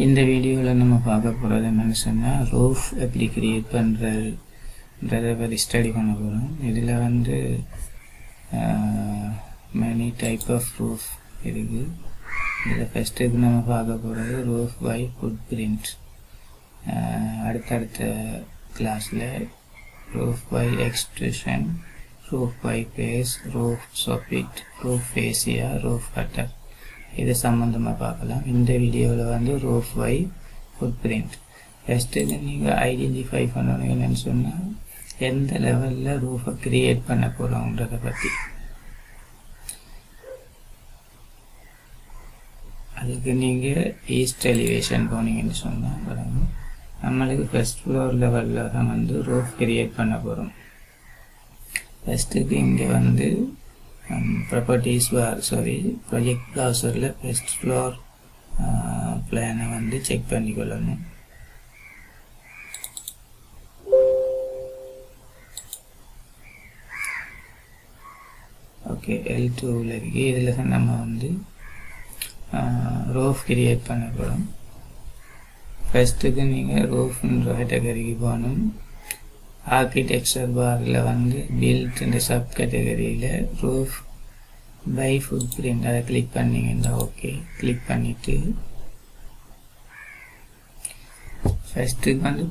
இந்த வீடியோவில் நம்ம பார்க்க போகிறது என்னென்னு சொன்னால் ரூஃப் எப்படி கிரியேட் பண்ணுறதை பற்றி ஸ்டடி பண்ண போகிறோம். இதில் வந்து மெனி டைப் ஆஃப் ரூஃப் இருக்குது. இதில் ஃபஸ்ட்டுக்கு நம்ம பார்க்க போகிறது ரூஃப் பை ஃபுட் பிரிண்ட். அடுத்தடுத்த கிளாஸில் roof by extrusion, roof by base, roof soffit, roof fascia, roof gutter இது சம்மந்தமாக பார்க்கலாம். இந்த வீடியோவில் வந்து roof by footprint. First நீங்கள் ஐடென்டிஃபை பண்ணணும் என்னென்னு சொன்னால் எந்த லெவலில் ரூஃபை க்ரியேட் பண்ண போகிறோன்றதை பற்றி. அதுக்கு நீங்கள் ஈஸ்ட் எலிவேஷன் போனீங்கன்னு சொன்னால் பாருங்கள், நம்மளுக்கு ஃபஸ்ட் ஃப்ளோர் லெவலில் தான் வந்து ரூஃப் க்ரியேட் பண்ண போகிறோம். ஃபஸ்ட்டுக்கு இங்கே வந்து ப்ராப்பர்ட்டிஸ் ப்ராஜெக்ட் ப்ரௌசரில் ஃபஸ்ட் ஃப்ளோர் பிளானை வந்து செக் பண்ணிக்கொள்ளணும். ஓகே, L2வில் இருக்குது. இதில் நம்ம வந்து ரூஃப் கிரியேட் பண்ண போகிறோம். ஃபஸ்ட்டுக்கு நீங்கள் ரூஃப்ன்ற கேட்டகரிக்கு போகணும். ஆர்கிடெக்சர் பாரில் வந்து பில்ட் இந்த சப் கேட்டகரியில் ரூஃப் பை ஃபுட் பிரிண்ட் அதை கிளிக் பண்ணிங்கன்னா ஓகே. கிளிக் பண்ணிவிட்டு ஃபஸ்ட்டுக்கு வந்து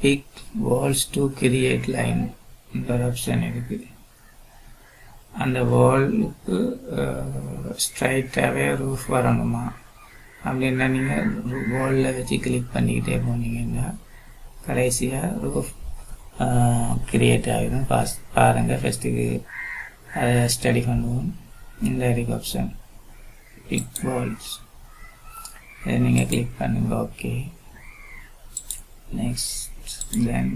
pick walls to create line option இருக்குது. அந்த வாலுக்கு ஸ்ட்ரைட்டாகவே ரூஃப் வரணுமா அப்படின்னா நீங்கள் வாலில் வச்சு கிளிக் பண்ணிக்கிட்டே போனீங்கன்னா கடைசியாக ரூஃப் கிரியேட் ஆகிடும். பாருங்கள், ஃபஸ்ட்டுக்கு அதை ஸ்டடி பண்ணுவோம். இந்த ஆப்ஷன் பிக் வால்ஸ் இதை நீங்கள் கிளிக் பண்ணுங்க. ஓகே, நெக்ஸ்ட் தென்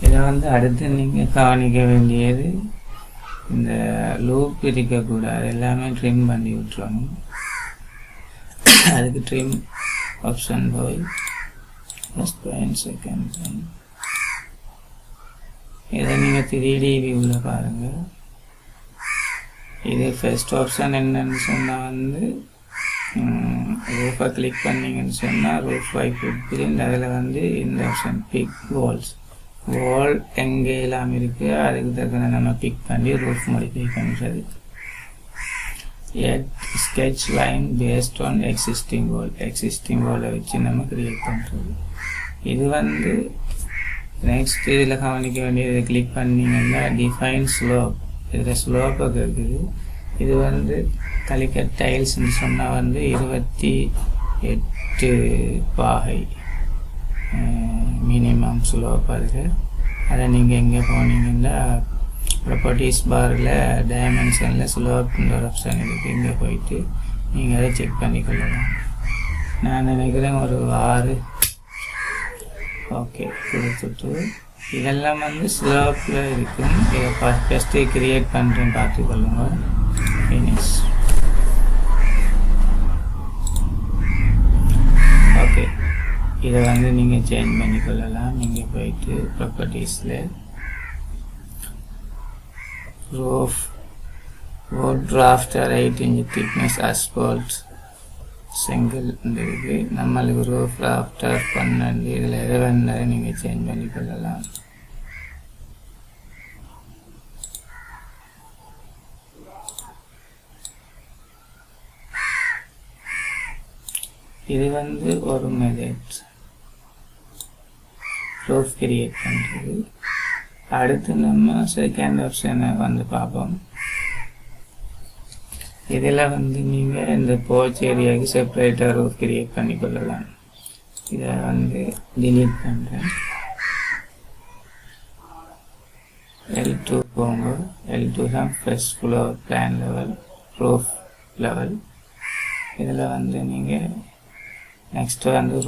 இதை வந்து அடுத்து நீங்கள் கவனிக்க வேண்டியது இந்த லூப் இருக்கக்கூடாது, எல்லாமே ட்ரிம் பண்ணி விட்டுறணும். அதுக்கு ட்ரிம் ஆப்ஷன் போய் ஃபஸ்ட் பாயிண்ட், செகண்ட் பாயிண்ட், இதை நீங்கள் 3D வியூவில் பாருங்கள். இது ஃபர்ஸ்ட் ஆப்ஷன் என்னன்னு சொன்னால் வந்து ரூஃபை கிளிக் பண்ணிங்கன்னு சொன்னால் ரூஃப் பை ஃபுட் பிரிண்ட். அதில் வந்து இந்த ஆப்ஷன் பிக் வால்ஸ், வால் எங்கே எல்லாம் இருக்குது அதுக்கு தக்கன நம்ம பிக் பண்ணி ரூஃப் மாடிஃபை பண்ணுறது. Sketch line based on existing வாலை வச்சு நம்ம கிரியேட் பண்ணுறது. இது வந்து நெக்ஸ்ட் இதில் கவனிக்க வேண்டியது, கிளிக் பண்ணிங்கன்னா டிஃபைன் ஸ்லோப், இதில் ஸ்லோப்பாக இருக்குது. இது வந்து கலிக்கட் டைல்ஸ்ன்னு சொன்னால் வந்து 28 பாகை மினிமம் ஸ்லோப். அதுக்கு அதை நீங்கள் எங்கே போனீங்கன்னா ப்ராப்பர்ட்டிஸ் பாரில் டைமென்ஷனில் ஸ்லோப்ன்ற ஒரு ஆப்ஷன் இருக்குது. இங்கே போயிட்டு நீங்கள் அதை செக் பண்ணிக்கொள்ளலாம். நான் நினைக்கிறேன் ஒரு 6 ஓகே கொடுத்துட்டு இதெல்லாம் வந்து ஸ்லோப்பில் இருக்கும். இதை ஃபஸ்ட்டு கிரியேட் பண்ணுறேன்னு பார்த்துக்கொள்ளுங்க. ஃபினிஷ். ஓகே, இதை வந்து நீங்கள் சேஞ்ச் பண்ணிக்கொள்ளலாம். நீங்கள் போயிட்டு ப்ராப்பர்ட்டிஸில் roof wood rafter 8 inch thickness asphalt செங்கல் இருக்குது. நம்மளுக்கு ரூஃப் ராஃப்டர் 12, இதில் எதை வேணாலும் நீங்கள் சேஞ்ச் பண்ணிக்கொள்ளலாம். இது வந்து ஒரு மெத்தட் ரூஃப் கிரியேட் பண்ணுறது. அடுத்து நம்ம செகண்ட் ஆப்ஷனை வந்து பார்ப்போம். இதில் வந்து நீங்கள் இந்த போர்ச் ஏரியாவுக்கு செப்பரேட்டாக ரூஃப் கிரியேட் பண்ணிக்கொள்ளலாம். இதை வந்து டிலீட் பண்ணுறேன். L2 போங்க. L2 தான் first floor plan level, roof level. இதில் வந்து நீங்கள் நெக்ஸ்ட் வந்து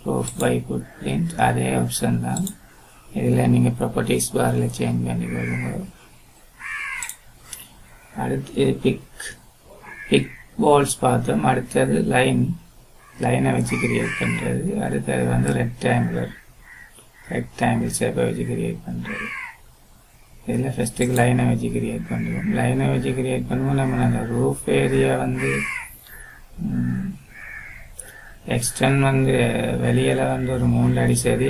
ரூஃப் பை ஃபுட் பிரிண்ட் அதே ஆப்ஷன் தான். இதில் நீங்கள் ப்ராப்பர்ட்டிஸ் பாரில் சேஞ்ச் பண்ணிக்கொள்ளுங்க. அடுத்து இது பிக் வால்ஸ் பார்த்தோம். அடுத்தது லைனை வச்சு கிரியேட் பண்ணுறது. அடுத்தது வந்து ரெக்டாங்கிள் ஷேப்பை வச்சு கிரியேட் பண்ணுறது. இதில் ஃபஸ்ட்டுக்கு லைனை வச்சு கிரியேட் பண்ணுவோம். லைனை வச்சு கிரியேட் பண்ணுவோம். நம்ம அந்த ரூஃப் ஏரியா வந்து எக்ஸ்டென்ட் வந்து வெளியில் வந்து ஒரு 3 அடி சரி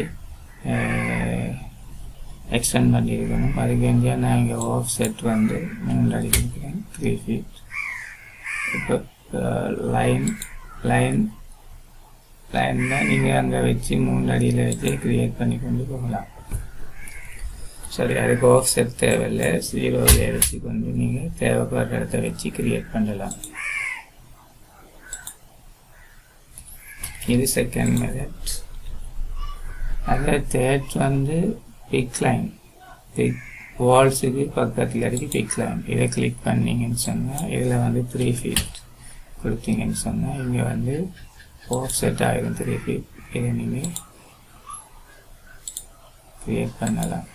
எக்ஸ்டென்ட் பண்ணியிருக்கணும். அதுக்கு வேண்டிய நான் இங்கே ஆஃப் செட் வந்து 3 அடி கொடுக்குறேன், 3 feet. இப்போ லைன்னா நீங்கள் அங்கே வச்சு 3 அடியில் வச்சு கிரியேட் பண்ணி கொண்டு போகலாம். சரி, அதுக்கு ஆஃப் செட் தேவையில்லை. 0 வச்சு கொண்டு நீங்கள் தேவைப்படுற இடத்த வச்சு கிரியேட் பண்ணலாம். இது செகண்ட் மெத்தட். அதே தேர்ட் வந்து பிக் வால்ஸுக்கு பக்கத்தில் இருக்கு பிக் லைன். இதை கிளிக் பண்ணிங்கன்னு சொன்னால் இதில் வந்து 3 feet கொடுத்தீங்கன்னு சொன்னால் இங்கே வந்து ஆஃப் செட் ஆகிடும் 3 feet. இதை நீங்கள் கிரியேட் பண்ணலாம்.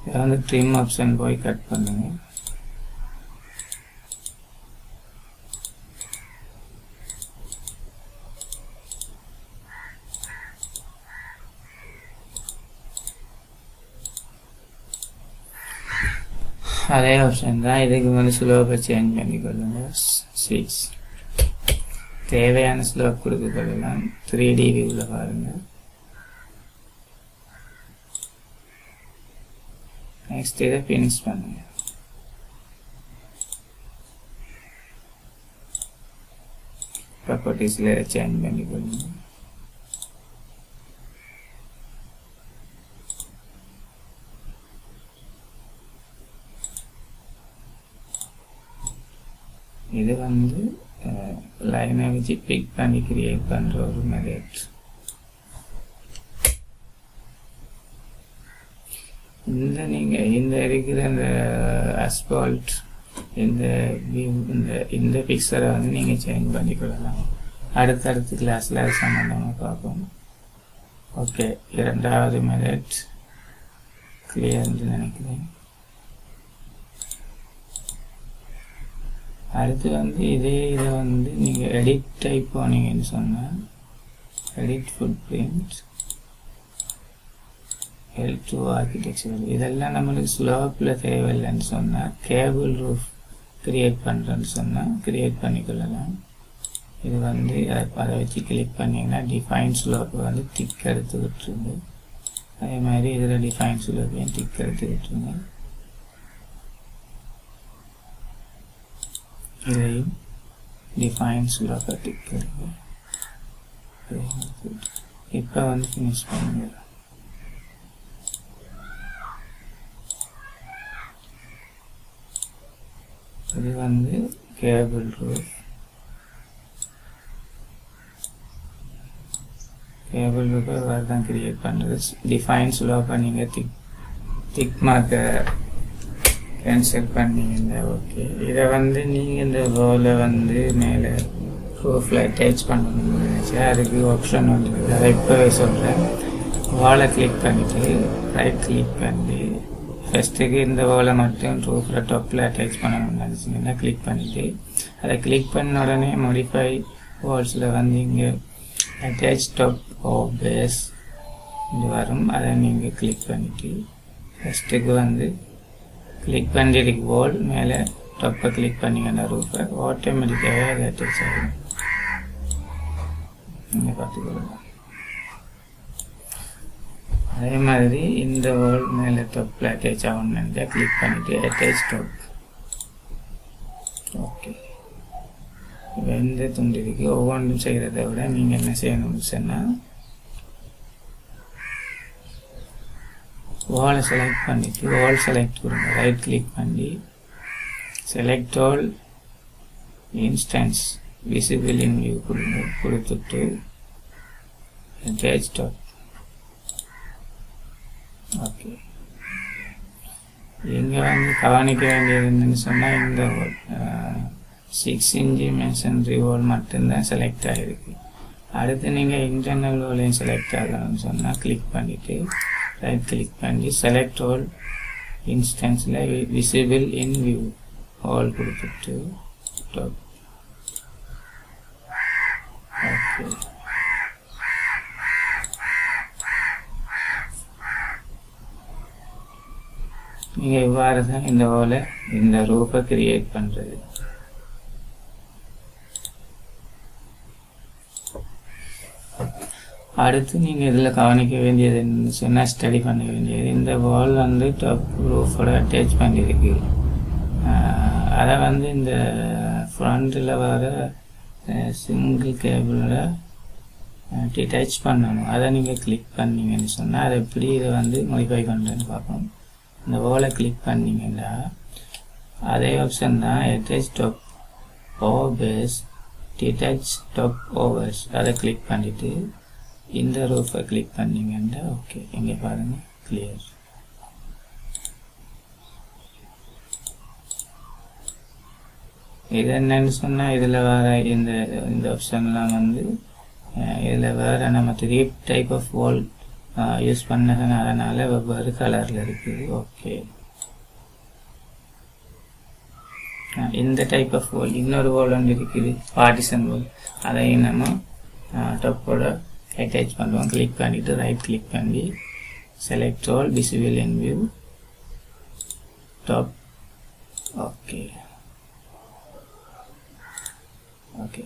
இதை வந்து ட்ரிம் ஆப்ஷன் போய் கட் பண்ணுங்க. அதே ஆப்ஷன் தான். இதுக்கு வந்து ஸ்லோப்பை சேஞ்ச் பண்ணிக்கொள்ளுங்க. 6 தேவையான ஸ்லோப் கொடுத்து கொள்ளலாம். 3D வியூவில் பாருங்கள். நெக்ஸ்ட் இதை ஃபினிஷ் பண்ணுங்க. ப்ராப்பர்ட்டிஸில் சேஞ்ச் பண்ணிக்கொள்ளுங்க. இது வந்து லைனை வச்சு பிக் பண்ணி கிரியேட் பண்ணுற ஒரு மெத்தட். இந்த இருக்கிற இந்த அஸ்பால்ட் இந்த பிக்சரை வந்து நீங்கள் சேஞ்ச் பண்ணிக்கொள்ளலாம். அடுத்தடுத்த கிளாஸில் அது சம்மந்தமாக பார்ப்போம். ஓகே, இரண்டாவது மெத்தட் கிளியர்னு நினைக்கிறேன். அடுத்து வந்து இதை வந்து நீங்கள் எடிட் டைப் போனீங்கன்னு சொன்னால் edit food print L2 architecture இதெல்லாம் நம்மளுக்கு ஸ்லோப்பில் தேவையில்லைன்னு சொன்னால் கேபிள் ரூஃப் கிரியேட் பண்ணுறேன்னு சொன்னால் கிரியேட் பண்ணிக்கொள்ளலாம். இது வந்து அதை வச்சு கிளிக் பண்ணிங்கன்னா டிஃபைன் ஸ்லோப்பை வந்து டிக் எடுத்து விட்டுருங்க. அதே மாதிரி இதில் டிஃபைன் ஸ்லோப்பையும் டிக் எடுத்து விட்டுருங்க. இதையும் டிஃபைன் ஸ்லோப்பை டிக் எடுங்க. இப்போ வந்து ஃபினிஷ் பண்ணுங்க. இது வந்து கேபிள் ரூஃப். கேபிள் ரூஃபை வேறு தான் கிரியேட் பண்ணுறது. டிஃபைன் ஸ்லோப்பை நீங்கள் டிக் மார்க்கை கேன்சல் பண்ணிங்கன்னா ஓகே. இதை வந்து நீங்கள் இந்த ரோலை வந்து மேலே ரூஃபில் அட்டாச் பண்ணணும்னு நினச்சா அதுக்கு ஆப்ஷன் வந்து அதை இப்போவே சொல்கிறேன். வாலை கிளிக் பண்ணிவிட்டு ரைட் கிளிக் பண்ணி ஃபஸ்ட்டுக்கு இந்த வாலை மட்டும் ரூஃபில் டாப்பில் அட்டாச் பண்ணணும்னு நினச்சிங்கன்னா கிளிக் பண்ணிவிட்டு அதை கிளிக் பண்ண உடனே மாடிஃபை வால்ஸில் வந்து இங்கே அட்டாச் டாப் ஓ பேஸ் இது வரும். அதை நீங்கள் கிளிக் பண்ணிவிட்டு ஃபஸ்ட்டுக்கு வந்து கிளிக் பண்ணிருக்கு வால் மேலே டாப்பை கிளிக் பண்ணிங்கன்னா ரூஃபை ஆட்டோமேட்டிக்காகவே அதை அட்டாச் ஆகும். நீங்கள் பார்த்துக்கொள்ளலாம். அதே மாதிரி இந்த வால் மேலே டாப்பில் அட்டாச் ஆகணும்னு கிளிக் பண்ணிவிட்டு அட்டாச் டாப். ஓகே, எந்த துண்டு இருக்குது ஒவ்வொன்றும் செய்கிறத விட நீங்கள் என்ன செய்யணும்னு சொன்னால் வாலை செலக்ட் பண்ணிவிட்டு வால் செலக்ட் கொடுங்க. ரைட் கிளிக் பண்ணி select all instance visible in view கொடுங்க. கொடுத்துட்டு அட்டாச் டாப். ஓகே, இங்கே வந்து கவனிக்க வேண்டியது என்னன்னு சொன்னால் இந்த 6 inch மெஷினரி வால் மட்டும்தான் செலக்ட் ஆகிருக்கு. அடுத்து நீங்கள் இன்டர்னல் வோலையும் செலக்ட் ஆகணும்னு சொன்னால் கிளிக் பண்ணிவிட்டு ரைட் கிளிக் பண்ணி செலக்ட் ஆல் இன்ஸ்டன்ஸில் விசிபிள் இன் வியூ ஆல் கொடுத்துட்டு டாப். ஓகே, நீங்கள் இவ்வாறு தான் இந்த வோலை இந்த ரூஃபை கிரியேட் பண்ணுறது. அடுத்து நீங்கள் இதில் கவனிக்க வேண்டியது என்னன்னு சொன்னால் ஸ்டடி பண்ண வேண்டியது இந்த வால் வந்து டாப் ரூஃபோட அட்டாச் பண்ணியிருக்கு. அதை வந்து இந்த ஃப்ரண்ட்டில் வர சிங்கிள் கேபிளோட டிட்டாச் பண்ணணும். அதை நீங்கள் கிளிக் பண்ணிங்கன்னு சொன்னால் அதை எப்படி இதை வந்து மாடிஃபை பண்ணுறேன்னு பார்ப்போம். இந்த வாலை கிளிக் பண்ணிங்கன்னா அதே ஆப்ஷன் தான் attach top over base detach top overs. அதை கிளிக் பண்ணிவிட்டு இந்த ரூஃபை கிளிக் பண்ணிங்கன்னா ஓகே, இங்கே பாருங்கள் கிளியர். இது என்னன்னு சொன்னால் இதில் வர இந்த ஆப்ஷன்லாம் வந்து இதில் வேறு நம்ம 3 டைப் ஆஃப் வால் யூஸ் பண்ணதுனால வெவ்வேறு கலரில் இருக்குது. ஓகே, இந்த டைப் ஆஃப் வால் இன்னொரு வால் ஒன்று இருக்குது பார்ட்டிஷன் வால். அதையும் நம்ம டாப்போட அட்டாச் பண்ணுவோம். கிளிக் பண்ணிவிட்டு ரைட் கிளிக் பண்ணி select all visible in view top. Okay okay,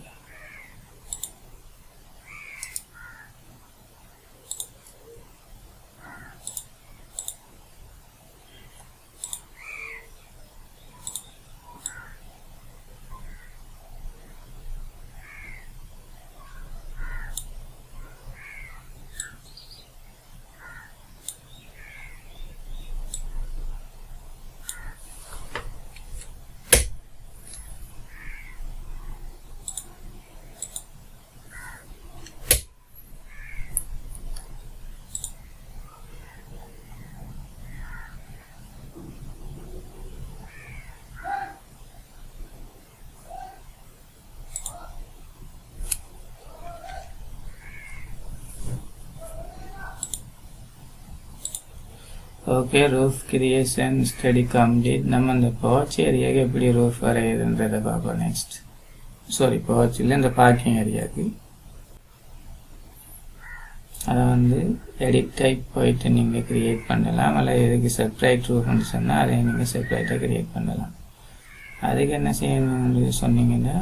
okay. Roof creation study complete. நம்ம இந்த பர்ச் ஏரியாவுக்கு எப்படி ரூஃப் வரையுதுன்றதை பார்ப்போம் நெக்ஸ்ட். பர்ச் இல்லை, இந்த பார்க்கிங் ஏரியாவுக்கு அதை வந்து எடிட் டைப் போயிட்டு நீங்கள் கிரியேட் பண்ணலாம். அல்ல இதுக்கு செப்பரேட் ரூஃப்னு சொன்னால் அதை நீங்கள் செப்பரேட்டாக கிரியேட் பண்ணலாம். அதுக்கு என்ன செய்யணும்னு சொன்னீங்கன்னா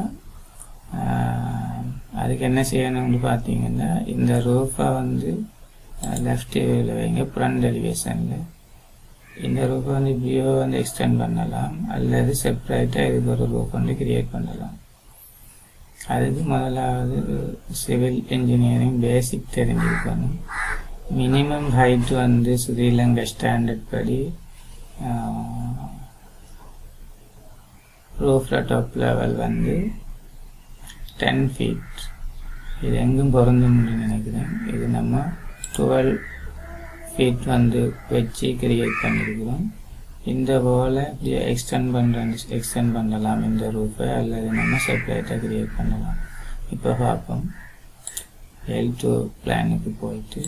பார்த்தீங்கன்னா இந்த ரூஃபை வந்து லெஃப்ட் வியூவில் வைங்க, ஃப்ரண்ட் எலிவேஷனில். இந்த ரூஃபை வந்து வியூவை வந்து எக்ஸ்டெண்ட் பண்ணலாம், அல்லது செப்பரேட்டாக இதுக்கு ஒரு ரூஃப் வந்து கிரியேட் பண்ணலாம். அதுக்கு முதலாவது சிவில் இன்ஜினியரிங் பேசிக் தெரிஞ்சுக்கணும். மினிமம் ஹைட் வந்து ஸ்ரீலங்கா ஸ்டாண்டர்ட் படி ரூஃப்ல டாப் லெவல் வந்து 10 feet. இது எங்கும் பொருந்தும் நினைக்கிறேன். இது நம்ம 12 feet வந்து வச்சு கிரியேட் பண்ணியிருக்கிறோம். இந்த போல் எக்ஸ்டெண்ட் பண்ணலாம் இந்த ரூஃபை, அல்லது நம்ம செப்பரேட்டாக கிரியேட் பண்ணலாம். இப்போ பார்ப்போம். L2 பிளானுக்கு போயிட்டு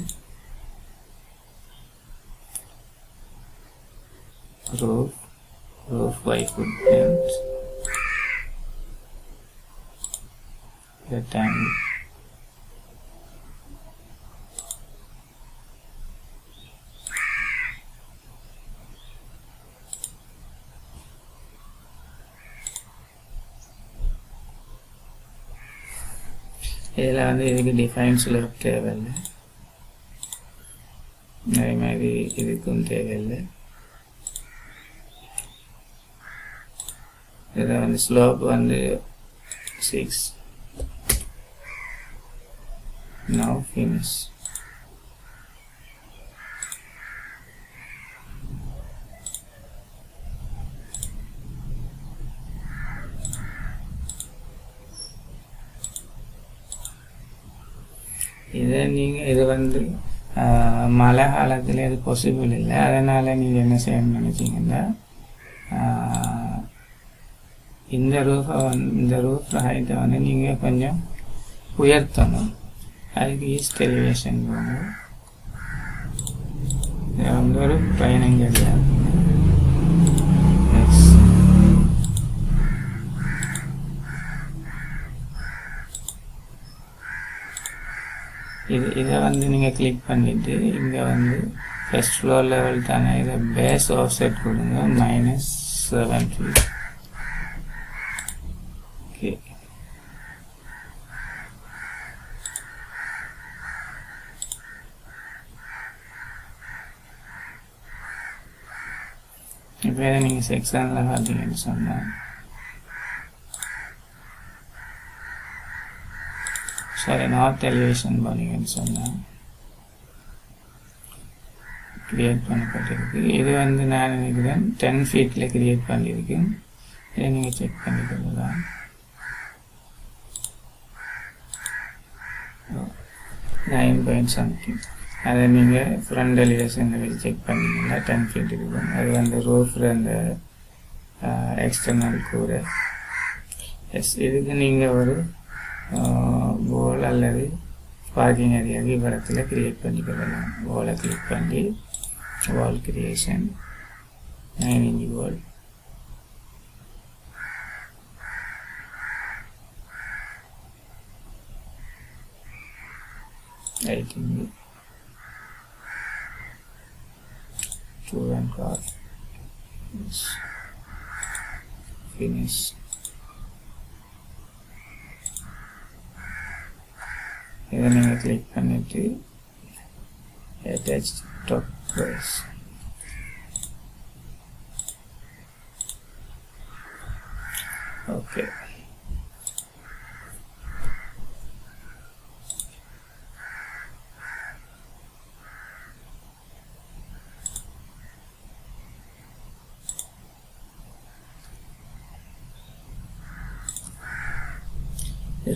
roof by footprint rectangle. இதில் வந்து இதுக்கு டிஃபைன்ஸில் தேவையில்லை, அதே மாதிரி இதுக்கும் தேவையில்லை. இதில் வந்து ஸ்லோப் வந்து 6. Now finish. இது வந்து மழை காலத்தில் இது பாசிபிள் இல்லை. அதனால் நீங்கள் என்ன செய்யணும்னு நினச்சிங்கன்னா இந்த ரூஃப் ஹைட்டை வந்து நீங்கள் கொஞ்சம் உயர்த்தணும். அதுக்கு ஈஸ்ட் எலிவேஷன் போங்க. இது வந்து ஒரு 15 அடியாக இருக்குங்க. இதை வந்து நீங்கள் கிளிக் பண்ணிவிட்டு இங்கே வந்து ஃபர்ஸ்ட் ஃப்ளோர் லெவல் தானே, இதை பேஸ் ஆஃப் செட் கொடுங்க -7 feet. ஓகே, இப்போ இதை நீங்கள் செக்ஷனில் பார்த்தீங்கன்னு சொன்னால் சரி நார்த் எலிவேஷன் போனீங்கன்னு சொன்னால் கிரியேட் பண்ணப்பட்டிருக்கு. இது வந்து நான் நினைக்கிறேன் 10 feet கிரியேட் பண்ணியிருக்கேன். இதை நீங்கள் செக் பண்ணிக்கலாம். 9 point something. அதை நீங்கள் ஃப்ரண்ட் எலிவேஷனில் வச்சு செக் பண்ணிங்கன்னா 10 feet இருக்கும். அது வந்து ரூஃப் அந்த எக்ஸ்டர்னல் கூரை. எஸ், இதுக்கு நீங்கள் ஒரு வால் அல்லது பார்க்கிங் ஏரியாவுக்கு இவ்விடத்தில் கிரியேட் பண்ணிக்கலாம். வாலை கிளிக் பண்ணி வால் கிரியேஷன் 9 inch வால். Student car. Yes. Finish. இதை நீங்கள் கிளிக் பண்ணிட்டு attach top brace. ஓகே,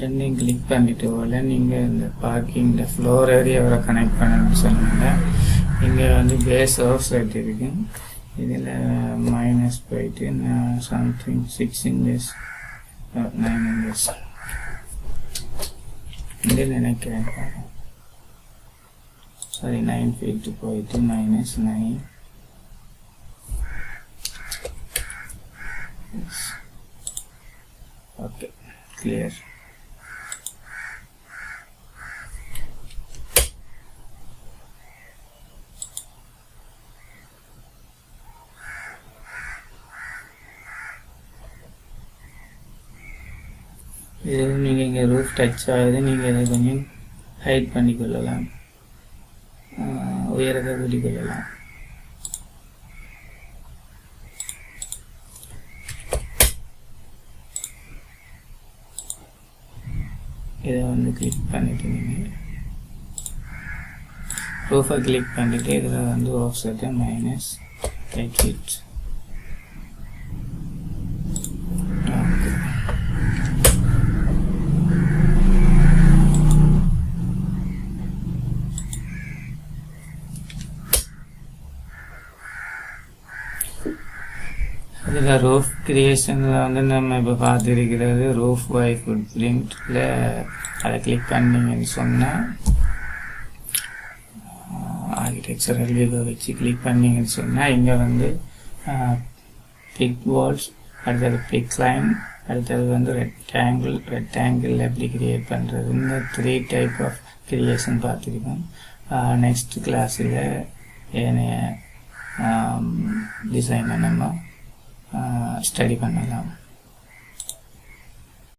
ரெண்டையும் கிளிக் பண்ணிட்டு போல நீங்கள் இந்த பார்க்கிங் இந்த ஃப்ளோர் ஏரியாவை கனெக்ட் பண்ணணும்னு சொன்னாங்க. இங்கே வந்து பேஸ் ஆஃப் செட் இருக்கு. இதில் மைனஸ் போயிட்டு நான் சம்திங் 6 inches 9 inches இதில் நினைக்கிறேன். சாரி 9 feet போயிட்டு -9. Okay, clear. இது நீங்கள் இங்கே ரூஃப் டச் ஆகுது, நீங்கள் இதை கொஞ்சம் ஹைட் பண்ணிக்கொள்ளலாம், உயரத்தை கூட்டிக்கொள்ளலாம். இதை வந்து கிளிக் பண்ணிவிட்டு நீங்கள் ரூஃபை கிளிக் பண்ணிவிட்டு இதில் வந்து ஆஃப் செட்டை -8 feet. இதில் ரூஃப் கிரியேஷனில் வந்து நம்ம இப்போ பார்த்துருக்கிறது ரூஃப் பை ஃபுட் பிரிண்டில். அதை கிளிக் பண்ணிங்கன்னு சொன்னால் ஆர்கிடெக்சரல் வியூவை வச்சு கிளிக் பண்ணிங்கன்னு சொன்னால் இங்கே வந்து பிக் வால்ஸ், அடுத்தது பிக் லைன், அடுத்தது வந்து ரெக்டாங்கிள் எப்படி கிரியேட் பண்ணுறது, இந்த 3 type ஆஃப் கிரியேஷன் பார்த்துருக்கோம். நெக்ஸ்ட் கிளாஸில் ஏனைய டிசைனை நம்ம ஸ்டடி பண்ணலாம்.